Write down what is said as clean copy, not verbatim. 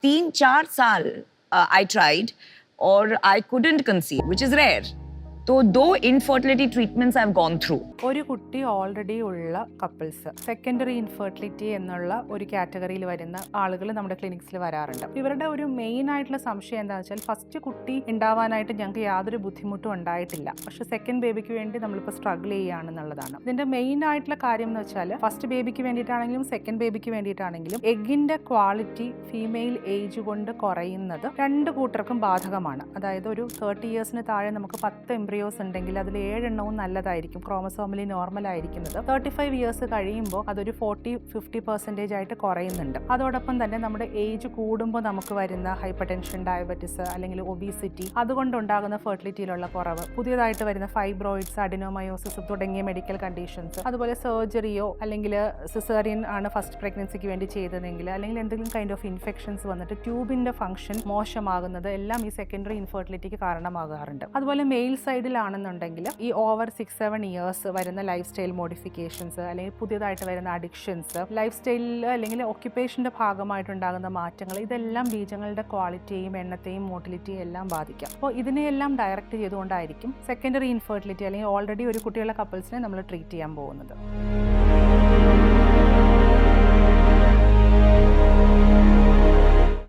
3-4 साल I tried or I couldn't conceive, which is rare. So though infertility treatments I've gone through. ഒരു കുട്ടി already ഉള്ള couples secondary infertility എന്നുള്ള ഒരു കാറ്റഗറിയിൽ വരുന്ന ആളുകൾ നമ്മുടെ ക്ലിനിക്സിൽ വരാറുണ്ട്. ഇവരുടെ ഒരു മെയിൻ ആയിട്ടുള്ള സംശയം എന്താണെന്ന് വെച്ചാൽ ഫസ്റ്റ് കുട്ടി ഉണ്ടാവാനായിട്ട് ഞങ്ങൾക്ക് യാതൊരു ബുദ്ധിമുട്ടും ഉണ്ടായിട്ടില്ല, പക്ഷെ സെക്കൻഡ് ബേബിക്ക് വേണ്ടി നമ്മളിപ്പോൾ സ്ട്രഗിൾ ചെയ്യുകയാണെന്നുള്ളതാണ്. ഇതിന്റെ മെയിൻ ആയിട്ടുള്ള കാര്യം എന്ന് വെച്ചാൽ ഫസ്റ്റ് ബേബിക്ക് വേണ്ടിയിട്ടാണെങ്കിലും സെക്കൻഡ് ബേബിക്ക് വേണ്ടിയിട്ടാണെങ്കിലും എഗിന്റെ ക്വാളിറ്റി ഫീമെയിൽ ഏജ് കൊണ്ട് കുറയുന്നത് രണ്ട് കൂട്ടർക്കും ബാധകമാണ്. അതായത് ഒരു 30 ഇയേഴ്സിന് താഴെ നമുക്ക് 10 എംബ്രിയോസ് ഉണ്ടെങ്കിൽ അതിൽ 7 എണ്ണവും നല്ലതായിരിക്കും, ക്രോമസോമലി നോർമൽ ആയിരിക്കുന്നത്. 35 ഇയേഴ്സ് കഴിയുമ്പോൾ അതൊരു 40-50% ആയിട്ട് കുറയുന്നുണ്ട്. അതോടൊപ്പം തന്നെ നമ്മുടെ ഏജ് കൂടുമ്പോൾ നമുക്ക് വരുന്ന ഹൈപ്പർ ടെൻഷൻ, ഡയബറ്റിസ് അല്ലെങ്കിൽ ഒബീസിറ്റി, അതുകൊണ്ടുണ്ടാകുന്ന ഫെർട്ടിലിറ്റിയിലുള്ള കുറവ്, പുതിയതായിട്ട് വരുന്ന ഫൈബ്രോയിഡ്സ്, അഡിനോമയോസിസ് തുടങ്ങിയ മെഡിക്കൽ കണ്ടീഷൻസ്, അതുപോലെ സർജറിയോ അല്ലെങ്കിൽ സിസേറിയൻ ആണ് ഫസ്റ്റ് പ്രഗ്നൻസിക്ക് വേണ്ടി ചെയ്തതെങ്കിൽ അല്ലെങ്കിൽ എന്തെങ്കിലും കൈൻഡ് ഓഫ് ഇൻഫെക്ഷൻസ് വന്നിട്ട് ട്യൂബിന്റെ ഫംഗ്ഷൻ മോശമാകുന്നത് എല്ലാം ഈ സെക്കൻഡറി ഇൻഫെർട്ടിലിറ്റിക്ക് കാരണമാകാറുണ്ട്. അതുപോലെ മെയിൽ സൈഡിലാണെന്നുണ്ടെങ്കിൽ ഈ ഓവർ 6-7 ഇയേഴ്സ് വരുന്ന ലൈഫ് സ്റ്റൈൽ മോഡിഫിക്കേഷൻസ് അല്ലെങ്കിൽ പുതിയതായിട്ട് വരുന്ന അഡിക്ഷൻസ്, ലൈഫ് സ്റ്റൈലിൽ അല്ലെങ്കിൽ ഓക്യുപ്പേഷന്റെ ഭാഗമായിട്ടുണ്ടാകുന്ന മാറ്റങ്ങൾ, ഇതെല്ലാം ബീജങ്ങളുടെ ക്വാളിറ്റിയെയും എണ്ണത്തെയും മോട്ടിലിറ്റിയും എല്ലാം ബാധിക്കാം. അപ്പോൾ ഇതിനെയെല്ലാം ഡയറക്റ്റ് ചെയ്തുകൊണ്ടായിരിക്കും സെക്കൻഡറി ഇൻഫെർട്ടിലിറ്റി അല്ലെങ്കിൽ ഓൾറെഡി ഒരു കുട്ടിയുള്ള കപ്പിൾസിനെ നമ്മൾ ട്രീറ്റ് ചെയ്യാൻ പോകുന്നത്.